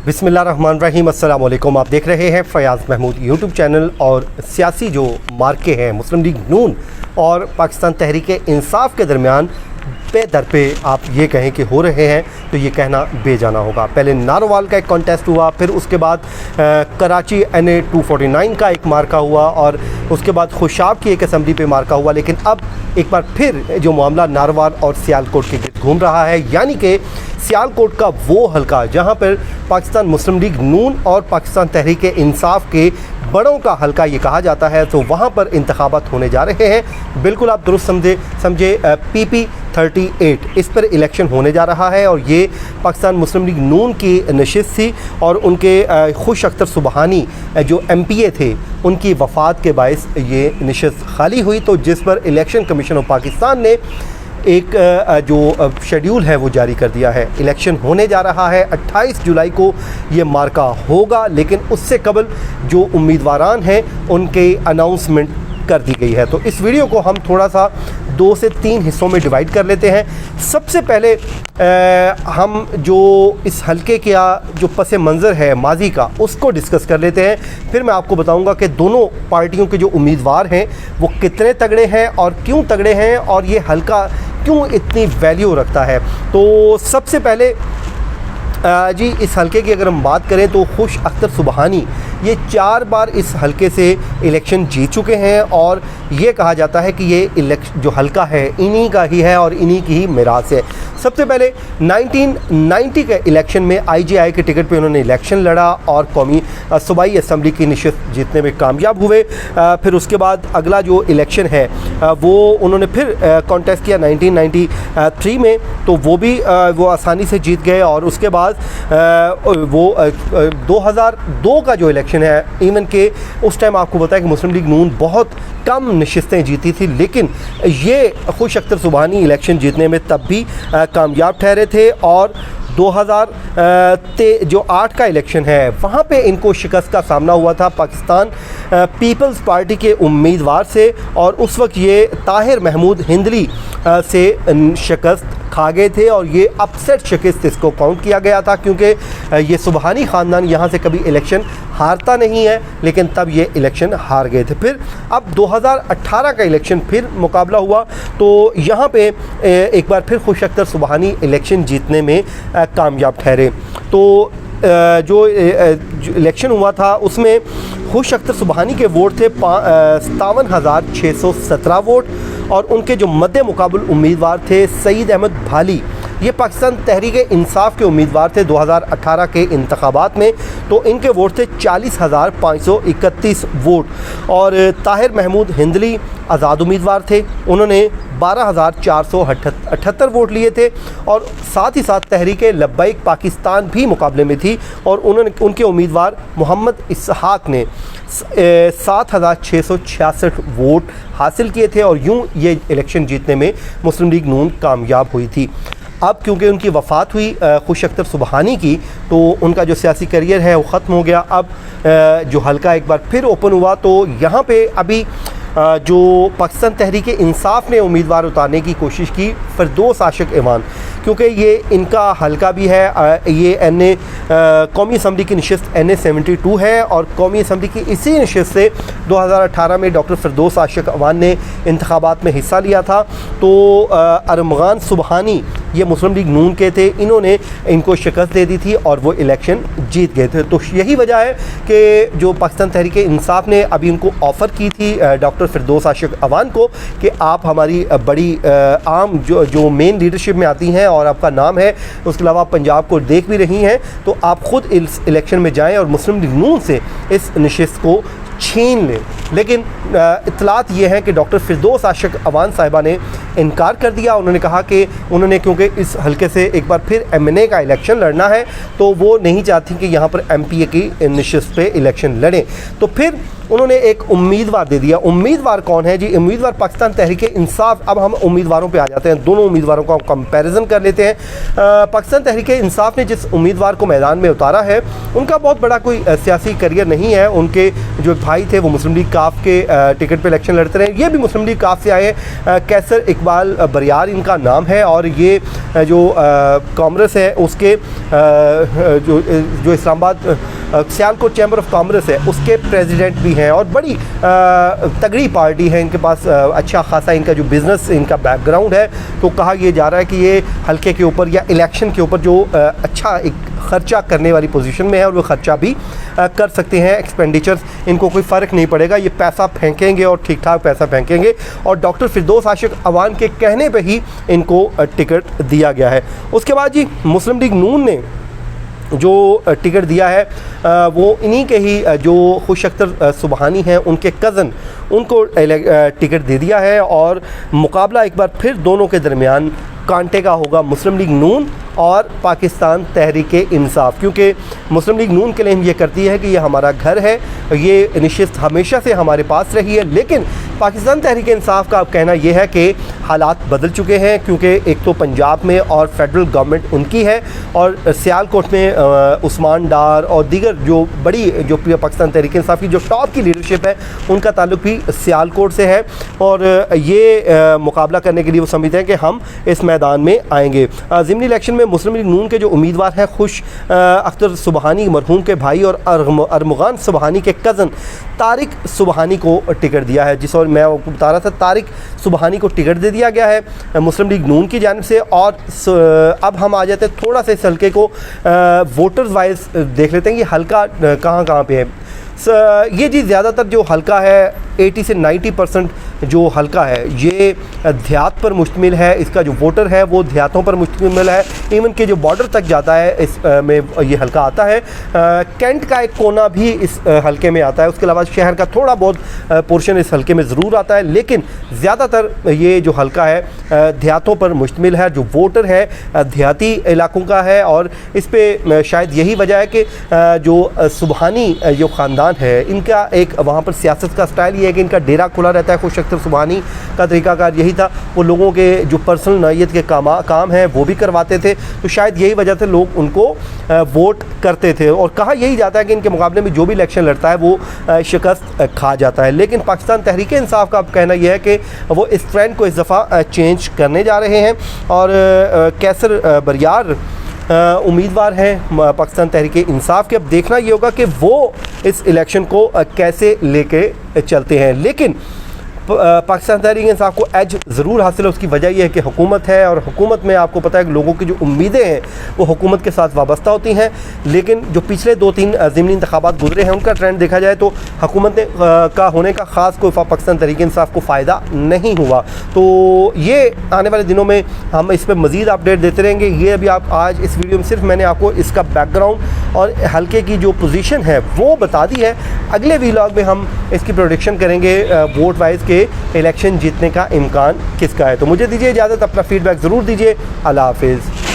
बिस्मिल्लाहिर्रहमानिर्रहीम, अस्सलाम वालेकुम। आप देख रहे हैं फयाज़ महमूद यूट्यूब चैनल। और सियासी जो मार्के हैं मुस्लिम लीग नून और पाकिस्तान तहरीक इंसाफ के दरमियान पे दर पे आप ये कहें कि हो रहे हैं तो ये कहना बेजाना होगा। पहले नारोवाल का एक कॉन्टेस्ट हुआ, फिर उसके बाद कराची NA 249 का एक मार्का हुआ और उसके बाद खुशाब की एक असम्बली पे मार्का हुआ। लेकिन अब एक बार फिर जो मामला नारोवाल और सियालकोट के गिर्द घूम रहा है, यानी कि सियालकोट का वो हलका जहाँ पर पाकिस्तान मुस्लिम लीग नून और पाकिस्तान तहरीक इंसाफ के बड़ों का हलका ये कहा जाता है, तो वहाँ पर इंतखाबात होने जा रहे हैं। बिल्कुल आप दुरुस्त समझे PP 38 इस पर इलेक्शन होने जा रहा है। और ये पाकिस्तान मुस्लिम लीग नून की नशिस्त थी और उनके खुश अख्तर सुबहानी जो MPA थे उनकी वफ़ात के बायस ये नशिस्त खाली हुई, तो जिस पर इलेक्शन कमीशन ऑफ पाकिस्तान ने एक जो शेड्यूल है वो जारी कर दिया है। इलेक्शन होने जा रहा है 28 जुलाई को ये मार्का होगा, लेकिन उससे कबल जो उम्मीदवारान हैं उनके अनाउंसमेंट कर दी गई है। तो इस वीडियो को हम थोड़ा सा 2 से 3 हिस्सों में डिवाइड कर लेते हैं। सबसे पहले हम जो इस हलके का जो पस मंज़र है माजी का उसको डिस्कस कर लेते हैं। फिर मैं आपको बताऊंगा कि दोनों पार्टियों के जो उम्मीदवार हैं वो कितने तगड़े हैं और क्यों तगड़े हैं और ये हलका क्यों इतनी वैल्यू रखता है। तो सबसे पहले जी इस हलके की अगर हम बात करें तो खुश अख्तर सुबहानी ये 4 बार इस हलके से इलेक्शन जीत चुके हैं और ये कहा जाता है कि ये जो हलका है इन्हीं का ही है और इन्हीं की ही मिरास है। सबसे पहले 1990 के इलेक्शन में IGI के टिकट पे उन्होंने इलेक्शन लड़ा और कौमी सूबाई असम्बली की नशिस्त जीतने में कामयाब हुए। फिर उसके बाद अगला जो इलेक्शन है वो उन्होंने फिर कॉन्टेस्ट किया 1993 में, तो वो भी वो आसानी से जीत गए। और उसके बाद वो 2002 का जो इलेक्शन है, इवन के उस टाइम आपको बताया कि मुस्लिम लीग नून बहुत कम नशिस्तें जीती थी, लेकिन ये खुश अख्तर सुबहानी इलेक्शन जीतने में तब भी कामयाब ठहरे थे। और 2008 का इलेक्शन है वहाँ पे इनको शिकस्त का सामना हुआ था पाकिस्तान पीपल्स पार्टी के उम्मीदवार से, और उस वक्त ये ताहिर महमूद हिंदली से शिकस्त खा गए थे और ये अपसेट शिकस्त इसको काउंट किया गया था, क्योंकि ये सुबहानी ख़ानदान यहाँ से कभी इलेक्शन हारता नहीं है, लेकिन तब ये इलेक्शन हार गए थे। फिर अब 2018 का इलेक्शन फिर मुकाबला हुआ, तो यहाँ पे एक बार फिर खुश अख्तर सुबहानी इलेक्शन जीतने में कामयाब ठहरे। तो जो इलेक्शन हुआ था उसमें खुश अख्तर सुबहानी के वोट थे 57,617 वोट और उनके जो मद्दे मुकाबल उम्मीदवार थे सईद अहमद भाली, ये पाकिस्तान तहरीक इंसाफ के उम्मीदवार थे 2018 के इंतखाबात में, तो इनके वोट थे 40,531 वोट। और ताहिर महमूद हिंदली आज़ाद उम्मीदवार थे, उन्होंने 12,478 वोट लिए थे। और साथ ही साथ तहरीक लब्बैक पाकिस्तान भी मुकाबले में थी और उनके उम्मीदवार मोहम्मद इसहाक ने 7,666 वोट हासिल किए थे और यूं ये इलेक्शन जीतने में मुस्लिम लीग नून कामयाब हुई थी। अब क्योंकि उनकी वफ़ात हुई खुश अख्तर सुबहानी की, तो उनका जो सियासी करियर है वो ख़त्म हो गया। अब जो हलका एक बार फिर ओपन हुआ, तो यहाँ पे अभी जो पाकिस्तान तहरीक इंसाफ ने उम्मीदवार उतारने की कोशिश की फिरदौस आशिक ईवान, क्योंकि ये इनका हलका भी है। ये कौमी असम्बली की नशिस्त NA 72 है और कौमी असम्बली की इसी नशिस्त से 2018 में डॉक्टर फिरदौस आशिक ईवान ने इंतखाबात में हिस्सा लिया था। तो अरमगान सुबहानी ये मुस्लिम लीग नून के थे, इन्होंने इनको शिकस्त दे दी थी और वो इलेक्शन जीत गए थे। तो यही वजह है कि जो पाकिस्तान तहरीक इंसाफ ने अभी उनको ऑफ़र की थी डॉक्टर फिरदौस आशिक ईवान को कि आप हमारी बड़ी आम जो मेन लीडरशिप में आती हैं और आपका नाम है, उसके अलावा आप पंजाब को देख भी रही हैं, तो आप ख़ुद इस इलेक्शन में जाएं और मुस्लिम लीग नून से इस नशिस्त को छीन लें। लेकिन इत्तलात ये हैं कि डॉक्टर फिरदौस आशिक ईवान साहिबा ने इनकार कर दिया। उन्होंने कहा कि उन्होंने क्योंकि इस हलके से एक बार फिर MNA का इलेक्शन लड़ना है, तो वो नहीं चाहती कि यहाँ पर MPA की नशिस्त पे इलेक्शन लड़ें। तो फिर उन्होंने एक उम्मीदवार दे दिया। उम्मीदवार कौन है जी? उम्मीदवार पाकिस्तान तहरीक इंसाफ। अब हम उम्मीदवारों पे आ जाते हैं, दोनों उम्मीदवारों का कंपैरिजन कर लेते हैं। पाकिस्तान तहरीक इंसाफ ने जिस उम्मीदवार को मैदान में उतारा है उनका बहुत बड़ा कोई सियासी करियर नहीं है। उनके जो भाई थे वो मुस्लिम लीग काफ के टिकट पे इलेक्शन लड़ते रहे, ये भी मुस्लिम लीग काफ से आए हैं। कैसर इकबाल बरियार इनका नाम है और ये जो कांग्रेस है उसके जो Islamabad Sialkot chamber of commerce है उसके प्रेसिडेंट भी हैं और बड़ी तगड़ी पार्टी है। इनके पास अच्छा खासा इनका जो बिज़नेस इनका बैकग्राउंड है। तो कहा यह जा रहा है कि ये हल्के के ऊपर या इलेक्शन के ऊपर जो अच्छा एक ख़र्चा करने वाली पोजीशन में है और वो ख़र्चा भी कर सकते हैं। एक्सपेंडिचर्स इनको कोई फ़र्क नहीं पड़ेगा, ये पैसा फेंकेंगे और ठीक ठाक पैसा फेंकेंगे। और डॉक्टर फिरदौस आशिक अवान के कहने पे ही इनको टिकट दिया गया है। उसके बाद जी मुस्लिम लीग नून ने जो टिकट दिया है वो इन्हीं के ही जो खुश अख्तर सुबहानी हैं उनके कज़न उनको टिकट दे दिया है। और मुकाबला एक बार फिर दोनों के दरमियान कांटे का होगा, मुस्लिम लीग नून और पाकिस्तान तहरीक इंसाफ। क्योंकि मुस्लिम लीग नून क्लेम ये करती है कि ये हमारा घर है, ये नशिस्त हमेशा से हमारे पास रही है। लेकिन पाकिस्तान तहरीक इंसाफ का अब कहना यह है कि हालात बदल चुके हैं, क्योंकि एक तो पंजाब में और फेडरल गवर्नमेंट उनकी है और सियालकोट में उस्मान डार और दीगर जो बड़ी जो पाकिस्तान तहरीक इंसाफ की जो टॉप की लीडरशिप है उनका ताल्लुक भी सियालकोट से है। और ये मुकाबला करने के लिए वो समझते हैं कि हम इस मैदान में आएंगे। ज़िमनी इलेक्शन में मुस्लिम लीग नून के जो उम्मीदवार हैं खुश अख्तर सुबहानी मरहूम के भाई और अरमुगान सुबहानी के कज़न तारिक सुबहानी को टिकट दिया है। जिस और मैं आपको बता रहा था, तारिक सुबहानी को टिकट दे दिया गया है मुस्लिम लीग नून की जानिब से। और अब हम आ जाते हैं थोड़ा सा इस हल्के को वोटर्स वाइज देख लेते हैं कि हल्का कहाँ पे है। ये जी ज़्यादातर जो हल्का है 80 से 90% जो हल्का है ये देहात पर मुश्तमिल है। इसका जो वोटर है वो देहातों पर मुश्तमिल है, इवन के जो बॉर्डर तक जाता है इस में ये हल्का आता है। कैंट का एक कोना भी इस हल्के में आता है। उसके अलावा शहर का थोड़ा बहुत पोर्शन इस हल्के में ज़रूर आता है, लेकिन ज़्यादातर ये जो हल्का है देहातों पर मुश्तमिल है। जो वोटर है देहाती इलाकों का है और इस पर शायद यही वजह है कि जो सुबहानी जो ख़ानदान है इनका एक वहाँ पर सियासत का स्टाइल ये है कि इनका डेरा खुला रहता है। खुश अख्तर सुबहानी का तरीकाकार यही था, वो लोगों के जो पर्सनल नौइयत के काम हैं वो भी करवाते थे। तो शायद यही वजह से लोग उनको वोट करते थे। और कहा यही जाता है कि इनके मुकाबले में जो भी इलेक्शन लड़ता है वो शिकस्त खा जाता है। लेकिन पाकिस्तान तहरीक इंसाफ का कहना यह है कि वो इस ट्रेंड को इस दफ़ा चेंज करने जा रहे हैं। और कैसर बरियार उम्मीदवार हैं पाकिस्तान तहरीक इंसाफ के। अब देखना ये होगा कि वो इस इलेक्शन को कैसे लेके चलते हैं। लेकिन पाकिस्तान तहरीक इंसाफ को एज ज़रूर हासिल है। उसकी वजह यह है कि हुकूमत है और हुकूमत में आपको पता है कि लोगों की जो उम्मीदें हैं वो हुकूमत के साथ वाबस्ता होती हैं। लेकिन जो पिछले 2-3 ज़िमनी इंतखाबात गुजरे हैं उनका ट्रेंड देखा जाए तो हुकूमत का होने का ख़ास कोई पाकिस्तान तहरीक इंसाफ को फ़ायदा नहीं हुआ। तो ये आने वाले दिनों में हम इस पर मज़ीद अपडेट देते रहेंगे। ये अभी आप आज इस वीडियो में सिर्फ मैंने आपको इसका बैकग्राउंड और हल्के की जो पोजीशन है वो बता दी है। अगले व्लॉग में हम इसकी प्रोडिक्शन करेंगे वोट वाइज के इलेक्शन जीतने का इम्कान किसका है। तो मुझे दीजिए इजाज़त, अपना फीडबैक ज़रूर दीजिए। अल्लाह हाफिज़।